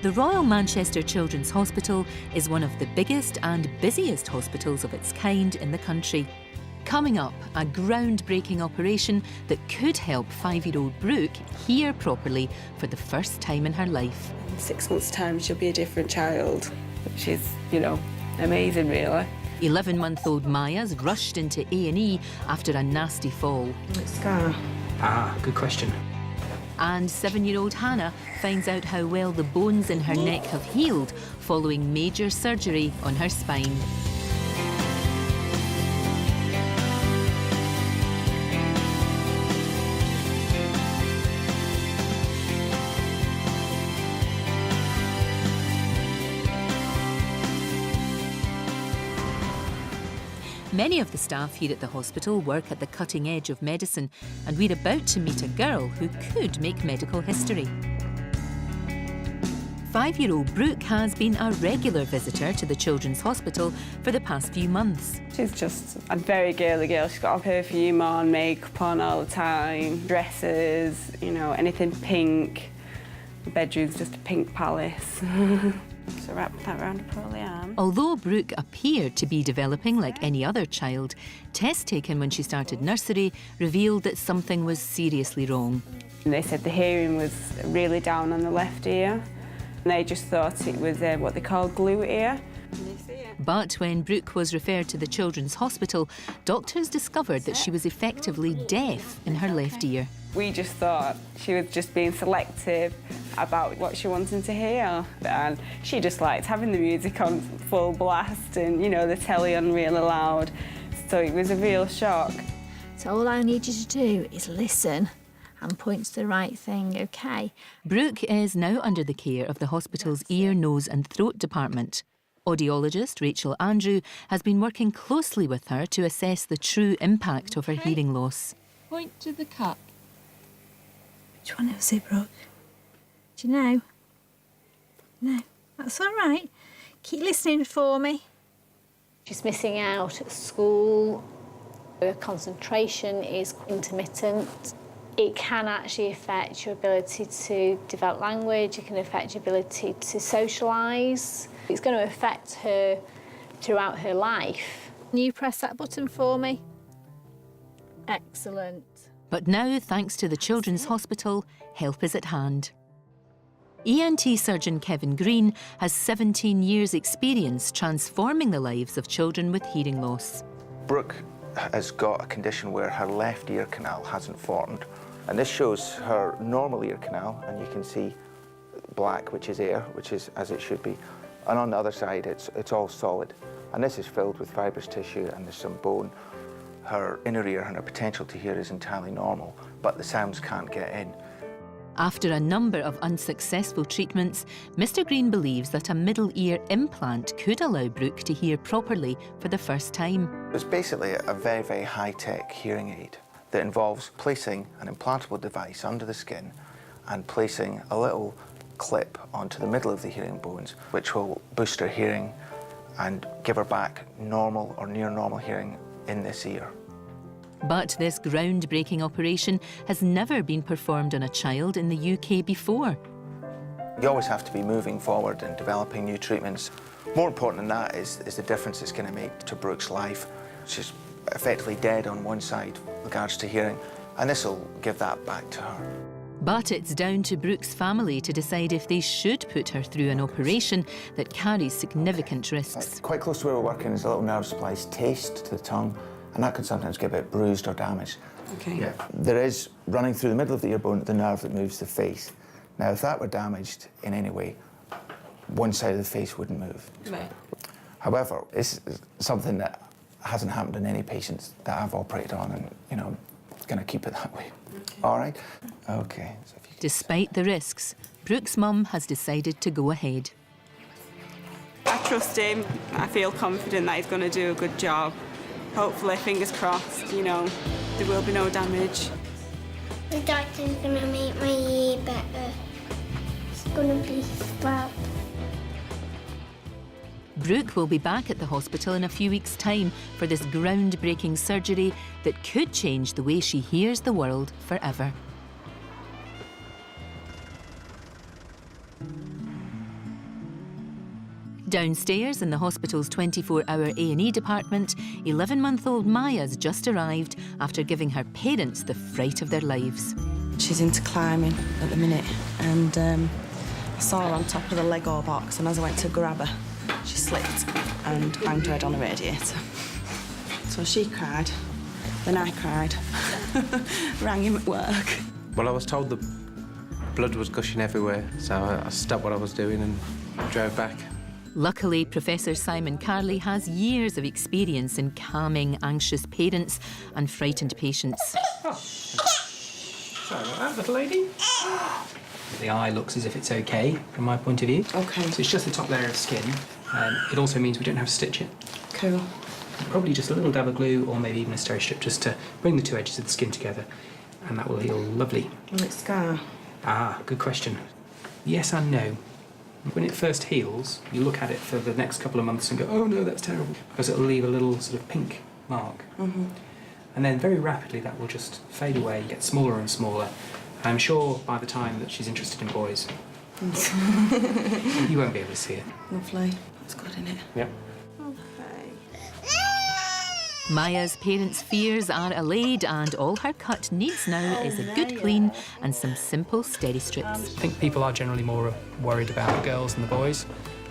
The Royal Manchester Children's Hospital is one of the biggest and busiest hospitals of its kind in the country. Coming up, a groundbreaking operation that could help 5-year-old Brooke hear properly for the first time in her life. In 6 months' time, she'll be a different child, which is, amazing, really. 11-month-old Maya's rushed into A&E after a nasty fall. Scar. Good question. And 7-year-old Hannah finds out how well the bones in her neck have healed following major surgery on her spine. Many of the staff here at the hospital work at the cutting edge of medicine, and we're about to meet a girl who could make medical history. 5-year-old Brooke has been a regular visitor to the Children's Hospital for the past few months. She's just a very girly girl. She's got her perfume on, makeup on all the time, dresses, anything pink. The bedroom's just a pink palace. So wrap that around her poorly arm. Although Brooke appeared to be developing like any other child, tests taken when she started nursery revealed that something was seriously wrong. And they said the hearing was really down on the left ear. And they just thought it was what they call glue ear. But when Brooke was referred to the Children's Hospital, doctors discovered that she was effectively deaf in her left ear. We just thought she was just being selective about what she wanted to hear. And she just liked having the music on full blast and, the telly on really loud. So it was a real shock. So all I need you to do is listen and point to the right thing, OK? Brooke is now under the care of the hospital's ear, nose and throat department. Audiologist Rachel Andrew has been working closely with her to assess the true impact of her hearing loss. Point to the cup. Which one was it, Brooke? Do you know? No, that's all right. Keep listening for me. She's missing out at school. Her concentration is intermittent. It can actually affect your ability to develop language. It can affect your ability to socialise. It's going to affect her throughout her life. Can you press that button for me? Excellent. But now, thanks to the Children's Hospital, help is at hand. ENT surgeon Kevin Green has 17 years' experience transforming the lives of children with hearing loss. Brooke has got a condition where her left ear canal hasn't formed. And this shows her normal ear canal, and you can see black, which is air, which is as it should be. And on the other side, it's all solid. And this is filled with fibrous tissue, and there's some bone. Her inner ear and her potential to hear is entirely normal, but the sounds can't get in. After a number of unsuccessful treatments, Mr. Green believes that a middle ear implant could allow Brooke to hear properly for the first time. It's basically a very, very high-tech hearing aid that involves placing an implantable device under the skin and placing a little clip onto the middle of the hearing bones, which will boost her hearing and give her back normal or near normal hearing in this ear. But this groundbreaking operation has never been performed on a child in the UK before. You always have to be moving forward and developing new treatments. More important than that is the difference it's going to make to Brooke's life. She's effectively dead on one side with regards to hearing, and this will give that back to her. But it's down to Brooke's family to decide if they should put her through an operation that carries significant risks. Quite close to where we're working is a little nerve supplies taste to the tongue, and that can sometimes get a bit bruised or damaged. OK. Yeah. There is, running through the middle of the ear bone, the nerve that moves the face. Now, if that were damaged in any way, one side of the face wouldn't move. Right. However, this is something that hasn't happened in any patients that I've operated on, and, going to keep it that way. Okay. All right? OK. So if you Despite the risks, Brooke's mum has decided to go ahead. I trust him. I feel confident that he's going to do a good job. Hopefully, fingers crossed, there will be no damage. The doctor's going to make my ear better. It's going to be swell. Brooke will be back at the hospital in a few weeks' time for this groundbreaking surgery that could change the way she hears the world forever. Downstairs in the hospital's 24-hour A&E department, 11-month-old Maya's just arrived after giving her parents the fright of their lives. She's into climbing at the minute, and I saw her on top of the Lego box, and as I went to grab her, she slipped and banged her head on the radiator. So she cried, then I cried, rang him at work. Well, I was told the blood was gushing everywhere, so I stopped what I was doing and drove back. Luckily, Professor Simon Carley has years of experience in calming anxious parents and frightened patients. Sorry about that, little lady. The eye looks as if it's OK, from my point of view. OK. So it's just the top layer of skin. It also means we don't have to stitch it. Cool. Probably just a little dab of glue or maybe even a steri-strip just to bring the two edges of the skin together, and that will heal lovely. Will it scar? Ah, good question. Yes and no. When it first heals, you look at it for the next couple of months and go, oh no, that's terrible, because it'll leave a little sort of pink mark. Mm-hmm. And then very rapidly that will just fade away, get smaller and smaller. I'm sure by the time that she's interested in boys, you won't be able to see it. Lovely. That's good, isn't it? Yep. Maya's parents' fears are allayed, and all her cut needs now is a good clean and some simple steri-strips. I think people are generally more worried about the girls than the boys.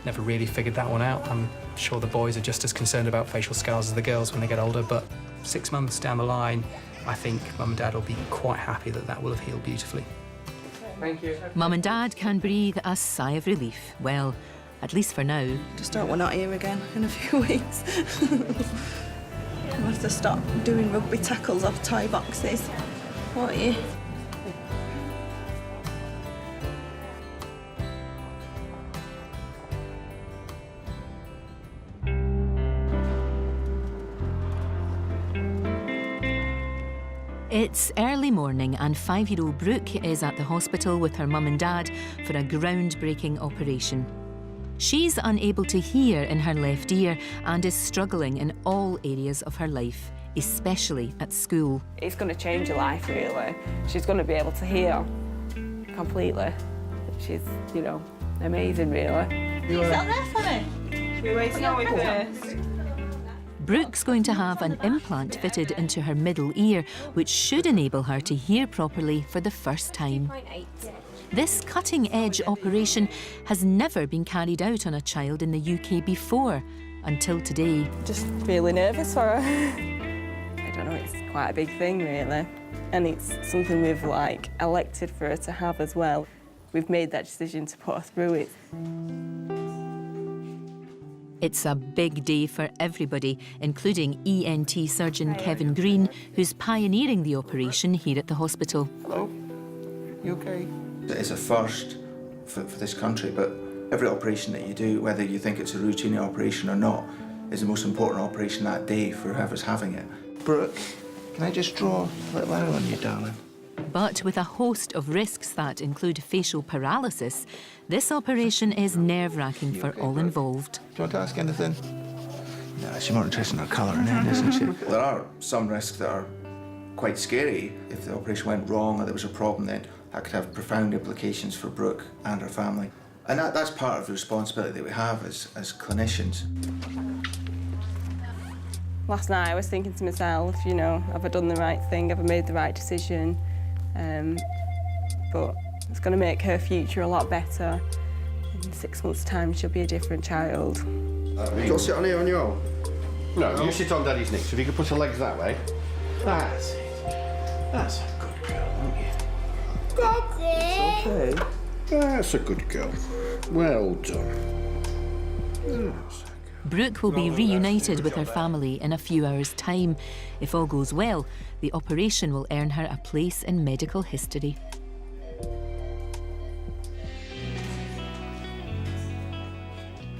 Never really figured that one out. I'm sure the boys are just as concerned about facial scars as the girls when they get older, but 6 months down the line, I think Mum and Dad will be quite happy that that will have healed beautifully. Thank you. Mum and Dad can breathe a sigh of relief. Well, at least for now. Just hope we're not here again in a few weeks. We'll have to stop doing rugby tackles off toy boxes. What are you? It's early morning and 5-year-old Brooke is at the hospital with her mum and dad for a groundbreaking operation. She's unable to hear in her left ear and is struggling in all areas of her life, especially at school. It's going to change her life, really. She's going to be able to hear completely. She's, you know, amazing, really. Is that there for me? We're waiting on with first. Brooke's going to have an implant fitted into her middle ear, which should enable her to hear properly for the first time. This cutting-edge operation has never been carried out on a child in the UK before, until today. Just really nervous for her. I don't know, it's quite a big thing, really. And it's something we've, elected for her to have as well. We've made that decision to put her through it. It's a big day for everybody, including ENT surgeon Kevin Green, who's pioneering the operation here at the hospital. Hello. You okay? It's a first for this country, but every operation that you do, whether you think it's a routine operation or not, is the most important operation that day for whoever's having it. Brooke, can I just draw a little arrow on you, darling? But with a host of risks that include facial paralysis, this operation is nerve-wracking for all involved. Do you want to ask anything? No, she's more interested in her colouring in, isn't she? There are some risks that are quite scary. If the operation went wrong or there was a problem, then that could have profound implications for Brooke and her family. And that's part of the responsibility that we have as clinicians. Last night I was thinking to myself, you know, have I done the right thing? Have I made the right decision? But it's going to make her future a lot better. In 6 months' time, she'll be a different child. You'll sit on here on your own? No, you sit on Daddy's neck, so if you could put her legs that way. That's it. That's a good girl, aren't you? Daddy. Okay. That's a good girl. Well done. That's Brooke will be reunited with her family in a few hours' time. If all goes well, the operation will earn her a place in medical history.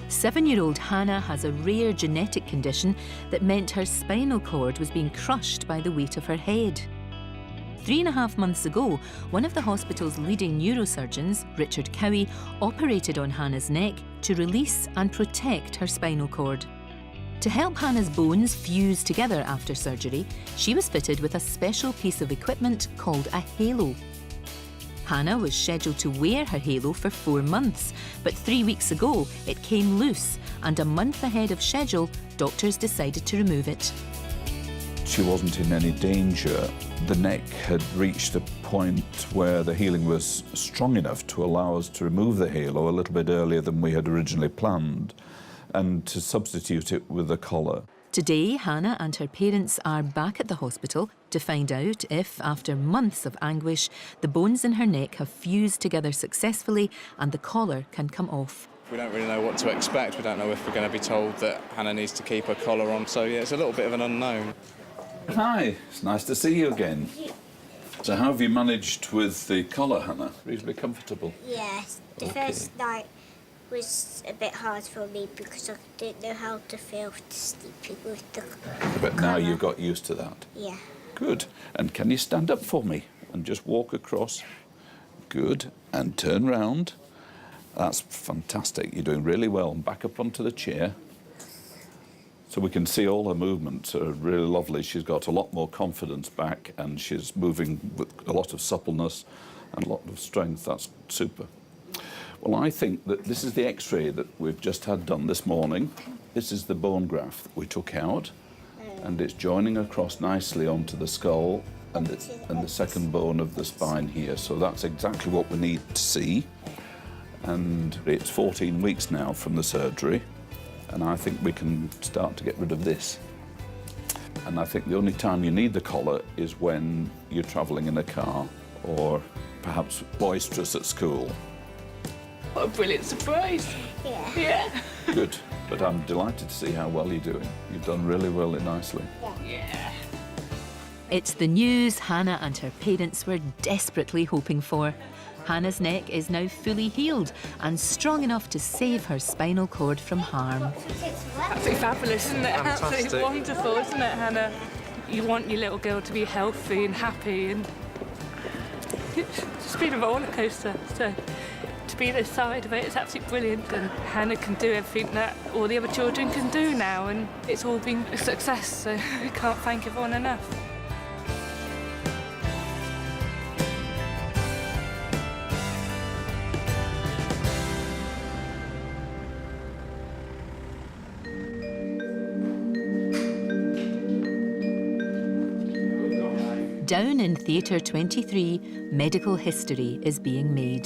Seven-year-old Hannah has a rare genetic condition that meant her spinal cord was being crushed by the weight of her head. 3.5 months ago, one of the hospital's leading neurosurgeons, Richard Cowie, operated on Hannah's neck to release and protect her spinal cord. To help Hannah's bones fuse together after surgery, she was fitted with a special piece of equipment called a halo. Hannah was scheduled to wear her halo for 4 months, but 3 weeks ago it came loose, and a month ahead of schedule, doctors decided to remove it. She wasn't in any danger. The neck had reached a point where the healing was strong enough to allow us to remove the halo a little bit earlier than we had originally planned, and to substitute it with a collar. Today, Hannah and her parents are back at the hospital to find out if, after months of anguish, the bones in her neck have fused together successfully and the collar can come off. We don't really know what to expect. We don't know if we're going to be told that Hannah needs to keep her collar on. So, yeah, it's a little bit of an unknown. Hi, it's nice to see you again. So how have you managed with the collar, Hannah? Reasonably comfortable? Yes. The first night was a bit hard for me because I didn't know how to feel sleeping with the collar. But now you've got used to that? Yeah. Good. And can you stand up for me and just walk across? Good. And turn round. That's fantastic. You're doing really well. And back up onto the chair. So we can see all her movements are really lovely. She's got a lot more confidence back and she's moving with a lot of suppleness and a lot of strength. That's super. Well, I think that this is the X-ray that we've just had done this morning. This is the bone graft that we took out, and it's joining across nicely onto the skull and the second bone of the spine here. So that's exactly what we need to see. And it's 14 weeks now from the surgery, and I think we can start to get rid of this. And I think the only time you need the collar is when you're travelling in a car or perhaps boisterous at school. What a brilliant surprise. Yeah. Good, but I'm delighted to see how well you're doing. You've done really well and nicely. Yeah. It's the news Hannah and her parents were desperately hoping for. Hannah's neck is now fully healed and strong enough to save her spinal cord from harm. Absolutely fabulous, isn't it? Fantastic. Absolutely wonderful, isn't it, Hannah? You want your little girl to be healthy and happy, and it's just been a roller coaster. So to be this side of it, it's absolutely brilliant, and Hannah can do everything that all the other children can do now, and it's all been a success, so we can't thank everyone enough. Down in Theatre 23, medical history is being made.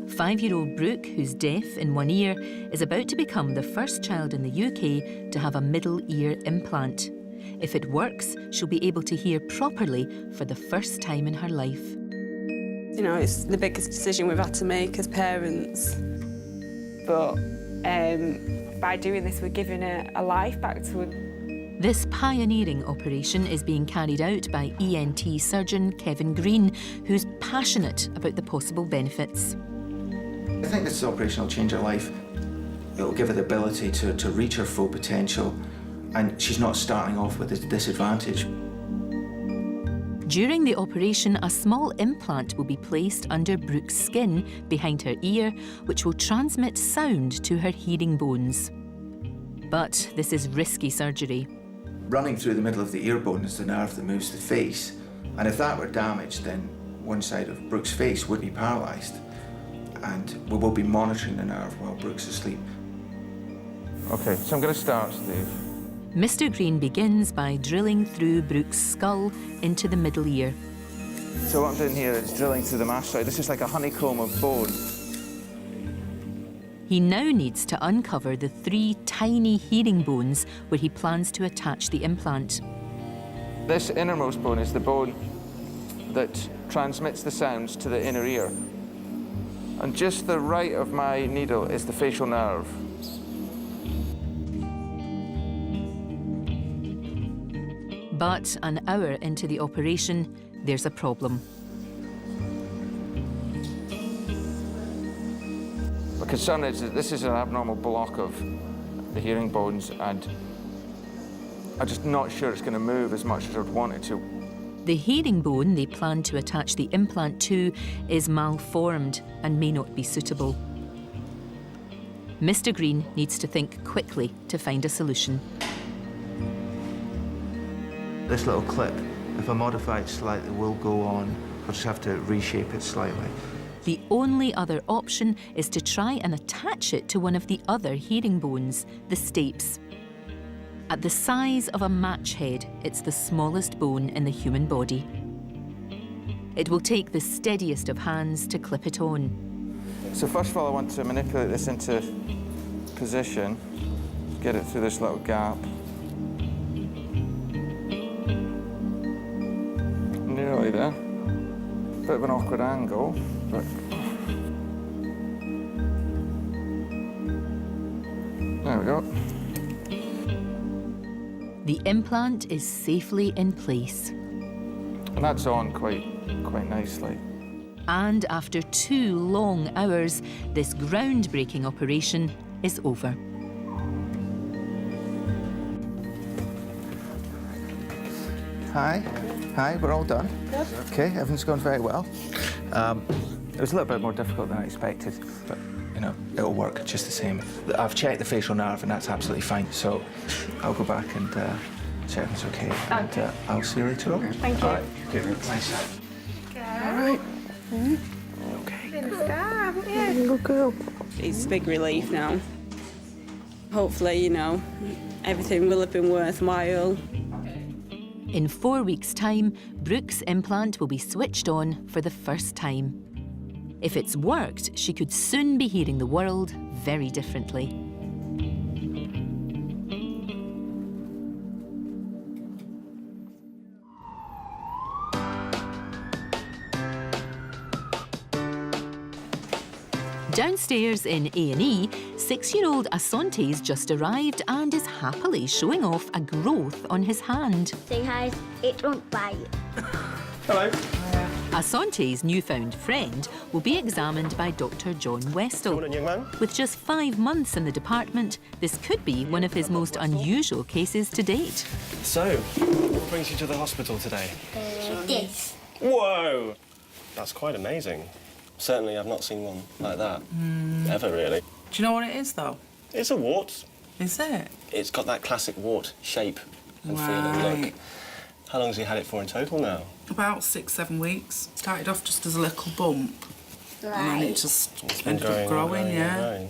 5-year-old Brooke, who's deaf in one ear, is about to become the first child in the UK to have a middle ear implant. If it works, she'll be able to hear properly for the first time in her life. You know, it's the biggest decision we've had to make as parents. But by doing this, we're giving a life back to her. This pioneering operation is being carried out by ENT surgeon Kevin Green, who's passionate about the possible benefits. I think this operation will change her life. It'll give her the ability to reach her full potential, and she's not starting off with a disadvantage. During the operation, a small implant will be placed under Brooke's skin behind her ear, which will transmit sound to her hearing bones. But this is risky surgery. Running through the middle of the ear bone is the nerve that moves the face, and if that were damaged, then one side of Brooke's face would be paralysed, and we will be monitoring the nerve while Brooke's asleep. OK, so I'm going to start, Steve. Mr. Green begins by drilling through Brooke's skull into the middle ear. So what I'm doing here is drilling through the mastoid. This is like a honeycomb of bone. He now needs to uncover the 3 tiny hearing bones where he plans to attach the implant. This innermost bone is the bone that transmits the sounds to the inner ear. And just to the right of my needle is the facial nerve. But an hour into the operation, there's a problem. The concern is that this is an abnormal block of the hearing bones, and I'm just not sure it's going to move as much as I'd want it to. The hearing bone they plan to attach the implant to is malformed and may not be suitable. Mr. Green needs to think quickly to find a solution. This little clip, if I modify it slightly, will go on I'll just have to reshape it slightly. The only other option is to try and attach it to one of the other hearing bones, the stapes. At the size of a match head, it's the smallest bone in the human body. It will take the steadiest of hands to clip it on. So first of all, I want to manipulate this into position, get it through this little gap. Nearly there. Bit of an awkward angle, but... There we go. The implant is safely in place. And that's on quite nicely. And after 2 long hours, this groundbreaking operation is over. Hi, we're all done. Good. Okay, everything's gone very well. It was a little bit more difficult than I expected, but, you know, it'll work just the same. I've checked the facial nerve and that's absolutely fine, so I'll go back and check everything's okay. And I'll see you later on. Thank you. All right, good. Nice. All right. Okay. Good girl. It's a big relief now. Hopefully, you know, everything will have been worthwhile. In 4 weeks' time, Brooke's implant will be switched on for the first time. If it's worked, she could soon be hearing the world very differently. Downstairs in A&E, 6-year-old Asante's just arrived and is happily showing off a growth on his hand. Say hi, it won't bite. Hello. Asante's newfound friend will be examined by Dr. John Westall. Morning, young man. With just 5 months in the department, this could be one of his most unusual cases to date. So, what brings you to the hospital today? This. Whoa! That's quite amazing. Certainly, I've not seen one like that. Ever, really. Do you know what it is, though? It's a wart. Is it? It's got that classic wart shape and feel and look. How long has he had it for in total now? About 6-7 weeks. Started off just as a little bump. And then it just ended up growing, yeah.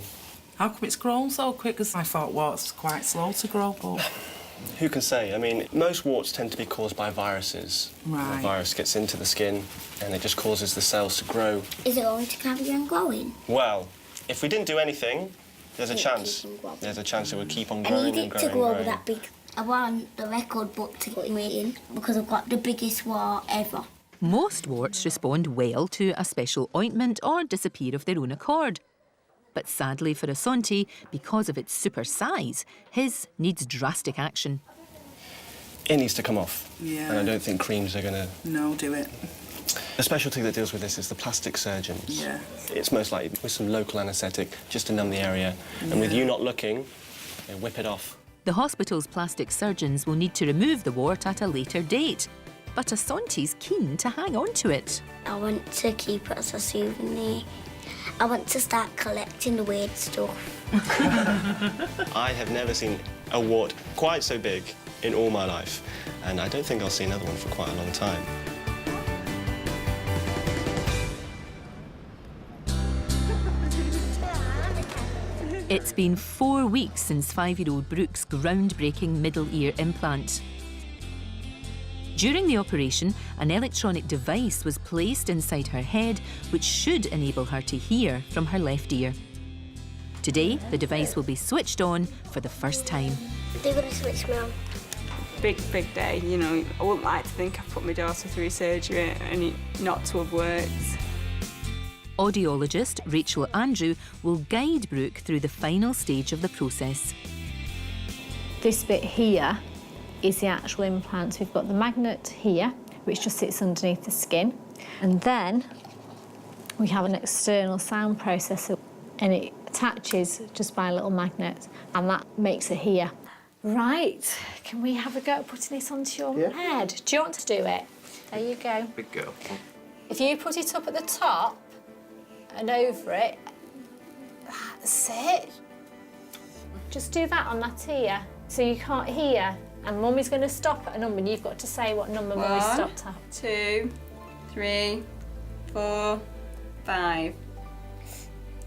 How come it's grown so quick? Because I thought warts quite slow to grow, but... Who can say? I mean, most warts tend to be caused by viruses. Right. The virus gets into the skin and it just causes the cells to grow. Is it going to carry on growing? Well, if we didn't do anything, there's a chance. There's a chance it would keep on growing I need and it growing to grow and growing. that big. I want the record book to get me in because I've got the biggest wart ever. Most warts respond well to a special ointment or disappear of their own accord. But sadly for Asante, because of its super size, his needs drastic action. It needs to come off. Yeah. And I don't think creams are going to... No, do it. The specialty that deals with this is the plastic surgeons. Yeah. It's most likely with some local anaesthetic just to numb the area. And with you not looking, they whip it off. The hospital's plastic surgeons will need to remove the wart at a later date. But Asante's keen to hang on to it. I want to keep it as a souvenir. I want to start collecting the weird stuff. I have never seen a wart quite so big in all my life. And I don't think I'll see another one for quite a long time. It's been 4 weeks since 5-year-old Brooke's groundbreaking middle ear implant. During the operation, an electronic device was placed inside her head which should enable her to hear from her left ear. Today, the device will be switched on for the first time. They're going to switch me on. Big day, you know. I wouldn't like to think I've put my daughter through surgery and it not to have worked. Audiologist Rachel Andrew will guide Brooke through the final stage of the process. This bit here is the actual implant. We've got the magnet here, which just sits underneath the skin. And then we have an external sound processor, and it attaches just by a little magnet, and that makes it here. Right, can we have a go at putting this onto your head? Do you want to do it? There you go. Big girl. If you put it up at the top and over it, that's it. Just do that on that ear, so you can't hear. And Mummy's going to stop at a number, and you've got to say what number Mummy's stopped at. 2, 3, 4, 5.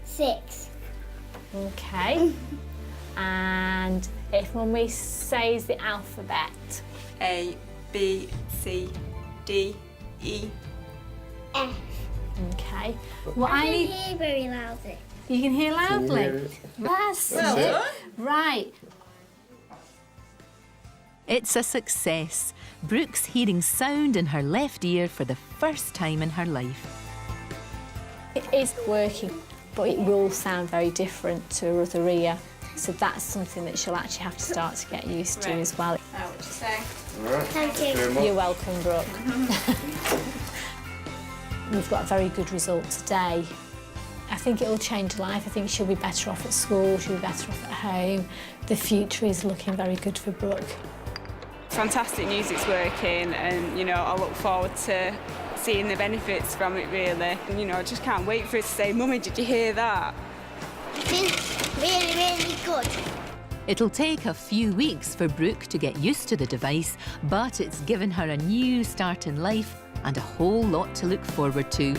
6. Okay. And if Mummy says the alphabet. A, B, C, D, E, F. Okay. What I can need. hear very loudly. You can hear loudly. That's it. Right. It's a success. Brooke's hearing sound in her left ear for the first time in her life. It is working, but it will sound very different to her other ear. So that's something that she'll actually have to start to get used to as well. what would you say? Thank you. You're welcome, Brooke. We've got a very good result today. I think it'll change her life. I think she'll be better off at school, she'll be better off at home. The future is looking very good for Brooke. Fantastic news, it's working, and you know, I look forward to seeing the benefits from it really. And, you know, I just can't wait for her to say, Mummy, did you hear that? It's really, really good. It'll take a few weeks for Brooke to get used to the device, but it's given her a new start in life and a whole lot to look forward to.